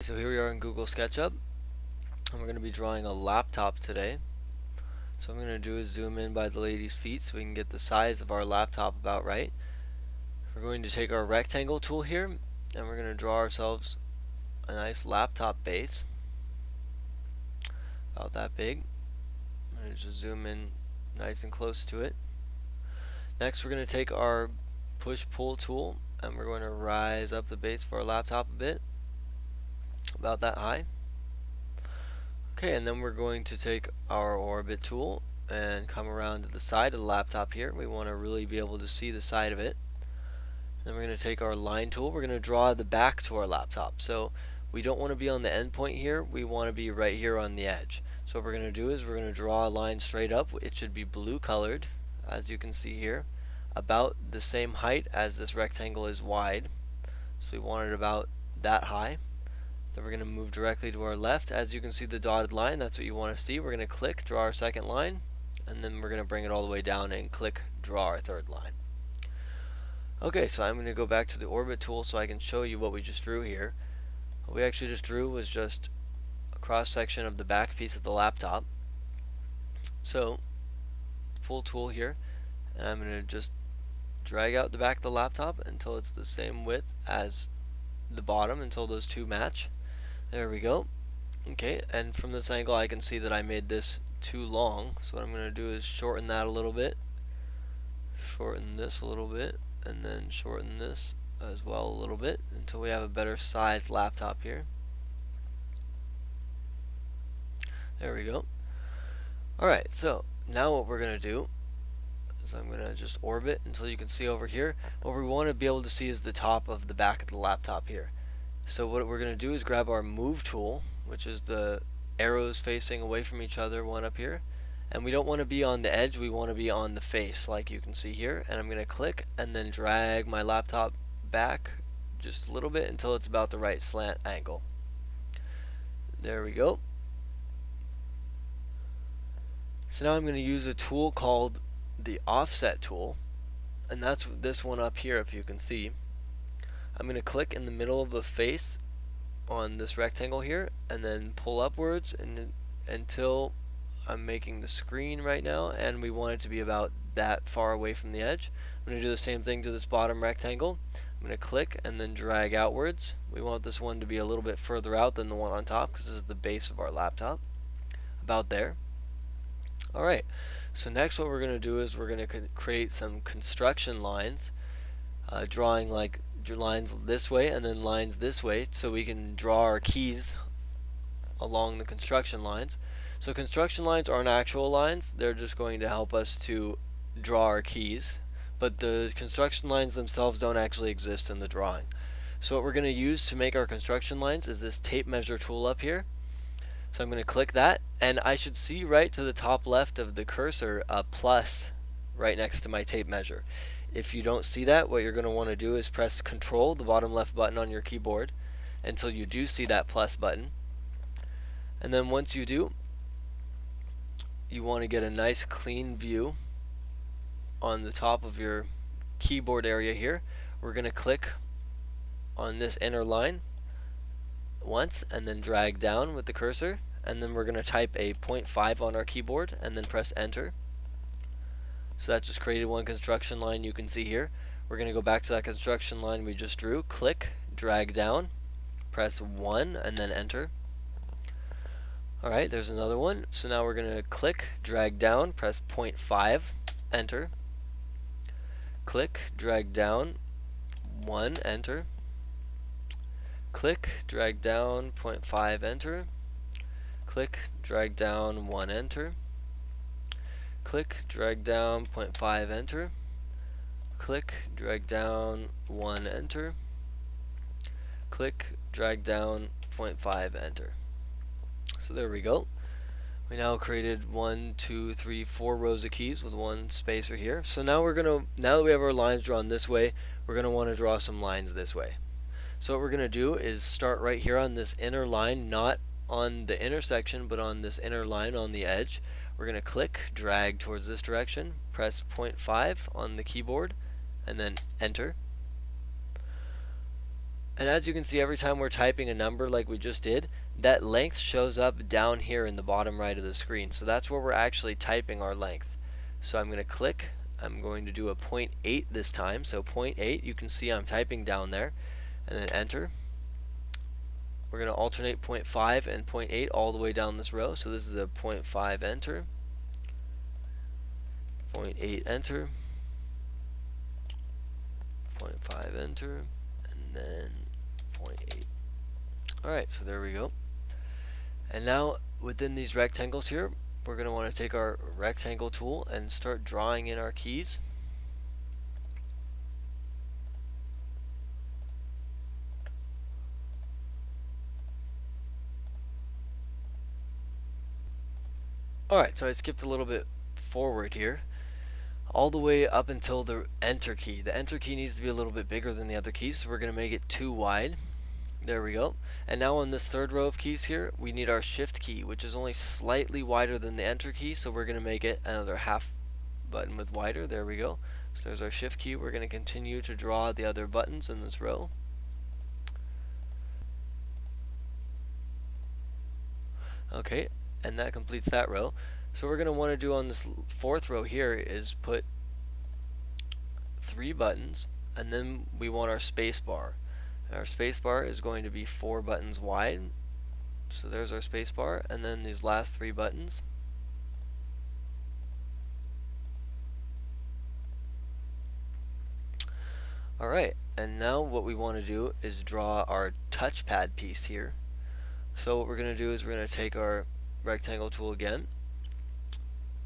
So here we are in Google SketchUp, and we're going to be drawing a laptop today. So what I'm going to do is zoom in by the lady's feet so we can get the size of our laptop about right. We're going to take our rectangle tool here, and we're going to draw ourselves a nice laptop base, about that big. I'm going to just zoom in nice and close to it. Next we're going to take our push-pull tool, and we're going to rise up the base of our laptop a bit, about that high. Okay, and then we're going to take our orbit tool and come around to the side of the laptop here. We want to really be able to see the side of it. Then we're going to take our line tool. We're going to draw the back to our laptop. So we don't want to be on the end point here. We want to be right here on the edge. So what we're going to do is we're going to draw a line straight up. It should be blue colored, as you can see here, about the same height as this rectangle is wide. So we want it about that high. Then we're going to move directly to our left. As you can see the dotted line, that's what you want to see. We're going to click, draw our second line, and then we're going to bring it all the way down and click, draw our third line. Okay, so I'm going to go back to the orbit tool so I can show you what we just drew here. What we actually just drew was just a cross section of the back piece of the laptop. So, pull tool here, and I'm going to just drag out the back of the laptop until it's the same width as the bottom, until those two match. There we go. Okay, and from this angle I can see that I made this too long, so what I'm going to do is shorten that a little bit, shorten this a little bit, and then shorten this as well a little bit until we have a better sized laptop here. There we go. Alright, so now what we're going to do is I'm going to just orbit until you can see over here. What we want to be able to see is the top of the back of the laptop here. So what we're going to do is grab our move tool, which is the arrows facing away from each other, one up here, and we don't want to be on the edge, we want to be on the face like you can see here, and I'm going to click and then drag my laptop back just a little bit until it's about the right slant angle. There we go. So now I'm going to use a tool called the offset tool, and that's this one up here if you can see. I'm going to click in the middle of the face on this rectangle here and then pull upwards until I'm making the screen right now, and we want it to be about that far away from the edge. I'm going to do the same thing to this bottom rectangle. I'm going to click and then drag outwards. We want this one to be a little bit further out than the one on top because this is the base of our laptop. About there. Alright, so next what we're going to do is we're going to create some construction lines, drawing like lines this way and then lines this way so we can draw our keys along the construction lines. So construction lines aren't actual lines, they're just going to help us to draw our keys, but the construction lines themselves don't actually exist in the drawing. So what we're going to use to make our construction lines is this tape measure tool up here. So I'm going to click that, and I should see right to the top left of the cursor a plus right next to my tape measure. If you don't see that, what you're going to want to do is press Control, the bottom left button on your keyboard, until you do see that plus button. And then once you do, you want to get a nice clean view on the top of your keyboard area here. We're going to click on this inner line once and then drag down with the cursor, and then we're going to type a 0.5 on our keyboard and then press enter. So that just created one construction line you can see here. We're going to go back to that construction line we just drew, click, drag down, press 1 and then enter. Alright, there's another one. So now we're going to click, drag down, press 0.5, enter. Click, drag down, 1, enter. Click, drag down, 0.5, enter. Click, drag down, 1, enter. Click, drag down, 0.5, enter. Click, drag down, 1, enter. Click, drag down, 0.5, enter. So there we go. We now created 1, 2, 3, 4 rows of keys with one spacer here. So now now that we have our lines drawn this way, we're gonna want to draw some lines this way. So what we're gonna do is start right here on this inner line, not on the intersection, but on this inner line on the edge. We're going to click, drag towards this direction, press 0.5 on the keyboard, and then enter. And as you can see, every time we're typing a number like we just did, that length shows up down here in the bottom right of the screen. So that's where we're actually typing our length. So I'm going to click. I'm going to do a 0.8 this time. So 0.8, you can see I'm typing down there. And then enter. We're going to alternate 0.5 and 0.8 all the way down this row. So this is a 0.5 enter. 0.8 enter. 0.5 enter. And then 0.8. Alright, so there we go. And now within these rectangles here, we're going to want to take our rectangle tool and start drawing in our keys. Alright, so I skipped a little bit forward here, all the way up until the enter key. The enter key needs to be a little bit bigger than the other keys, so we're going to make it too wide. There we go. And now on this third row of keys here, we need our shift key, which is only slightly wider than the enter key, so we're going to make it another half button width wider. There we go. So there's our shift key. We're going to continue to draw the other buttons in this row. Okay, and that completes that row. So what we're going to want to do on this fourth row here is put 3 buttons, and then we want our space bar. Our space bar is going to be 4 buttons wide. So there's our space bar, and then these last 3 buttons. Alright, and now what we want to do is draw our touchpad piece here. So what we're going to do is we're going to take our rectangle tool again,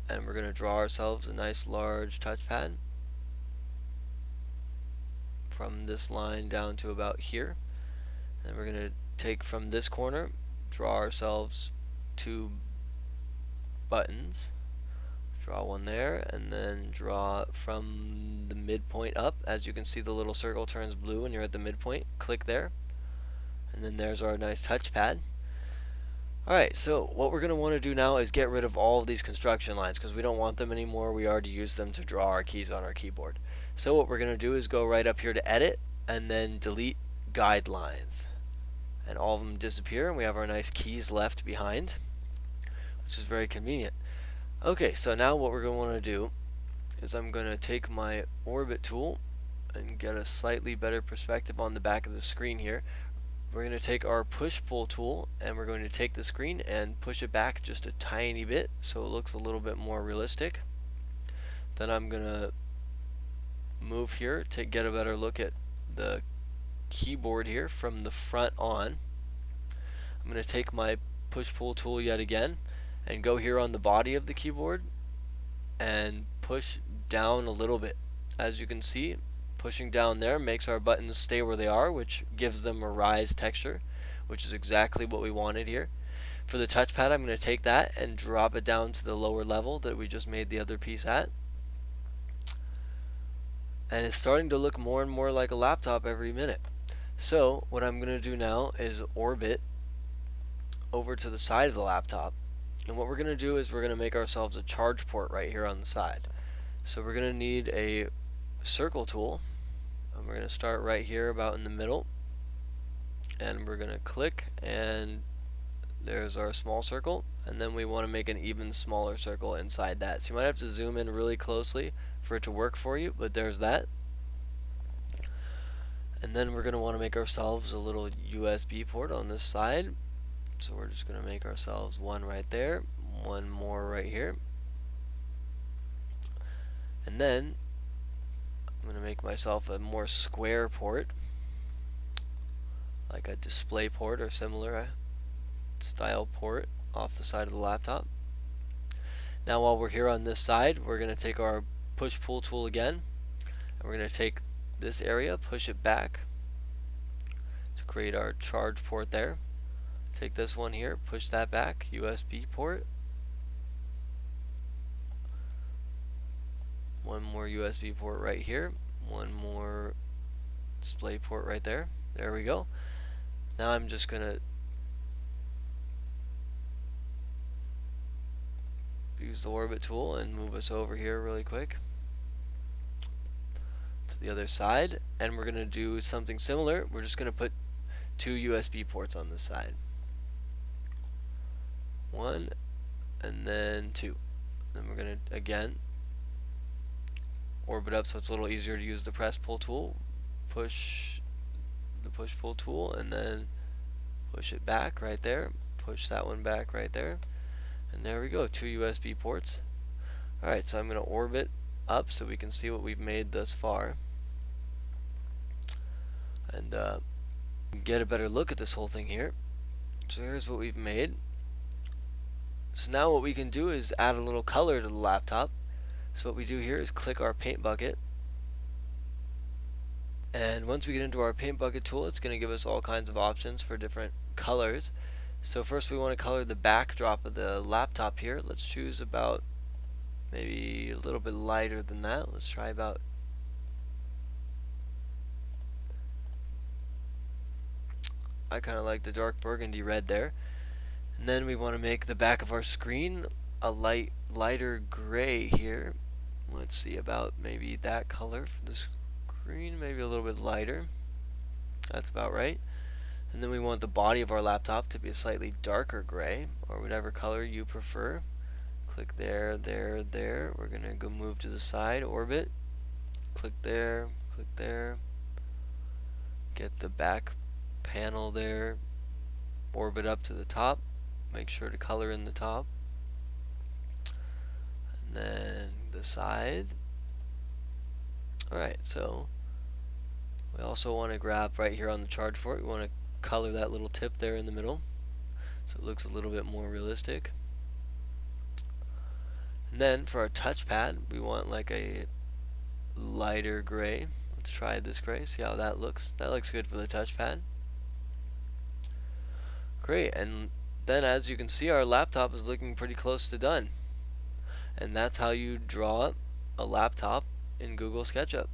and we're going to draw ourselves a nice large touchpad from this line down to about here. And we're going to take from this corner, draw ourselves 2 buttons. Draw one there, and then draw from the midpoint up. As you can see, the little circle turns blue when you're at the midpoint. Click there, and then there's our nice touchpad. Alright, so what we're going to want to do now is get rid of all of these construction lines because we don't want them anymore. We already used them to draw our keys on our keyboard. So what we're going to do is go right up here to edit and then delete guidelines. And all of them disappear, and we have our nice keys left behind, which is very convenient. Okay, so now what we're going to want to do is I'm going to take my orbit tool and get a slightly better perspective on the back of the screen here. We're going to take our push-pull tool and we're going to take the screen and push it back just a tiny bit so it looks a little bit more realistic. Then I'm going to move here to get a better look at the keyboard here from the front on. I'm going to take my push-pull tool yet again and go here on the body of the keyboard and push down a little bit. As you can see, pushing down there makes our buttons stay where they are, which gives them a rise texture, which is exactly what we wanted here. For the touchpad, I'm going to take that and drop it down to the lower level that we just made the other piece at. And it's starting to look more and more like a laptop every minute. So what I'm going to do now is orbit over to the side of the laptop. And what we're going to do is we're going to make ourselves a charge port right here on the side. So we're going to need a circle tool. And we're going to start right here about in the middle. And we're going to click, and there's our small circle. And then we want to make an even smaller circle inside that. So you might have to zoom in really closely for it to work for you, but there's that. And then we're going to want to make ourselves a little USB port on this side. So we're just going to make ourselves one right there, one more right here. And then I'm going to make myself a more square port, like a display port or similar style port off the side of the laptop. Now while we're here on this side, we're going to take our push-pull tool again, and we're going to take this area, push it back to create our charge port there. Take this one here, push that back, USB port. One more USB port right here, one more display port right there. There we go. Now I'm just going to use the orbit tool and move us over here really quick to the other side, and we're going to do something similar. We're just going to put 2 USB ports on this side. 1 and then 2. Then we're going to again orbit up so it's a little easier to use the press pull tool. Push the push pull tool and then push it back right there. Push that one back right there. And there we go, 2 USB ports. Alright, so I'm going to orbit up so we can see what we've made thus far. And get a better look at this whole thing here. So here's what we've made. So now what we can do is add a little color to the laptop. So what we do here is click our paint bucket. And once we get into our paint bucket tool, it's going to give us all kinds of options for different colors. So first we want to color the backdrop of the laptop here. Let's choose about maybe a little bit lighter than that. Let's try about I kind of like the dark burgundy red there. And then we want to make the back of our screen a lighter gray here. Let's see, about maybe that color for the screen, maybe a little bit lighter. That's about right. And then we want the body of our laptop to be a slightly darker gray, or whatever color you prefer. Click there, there, there. We're going to go move to the side, orbit. Click there, get the back panel there, orbit up to the top, make sure to color in the top, and then the side. Alright, so we also want to grab right here on the charge port, we want to color that little tip there in the middle so it looks a little bit more realistic. And then for our touchpad we want like a lighter gray. Let's try this gray, see how that looks. That looks good for the touchpad. Great, and then as you can see our laptop is looking pretty close to done. And that's how you draw a laptop in Google SketchUp.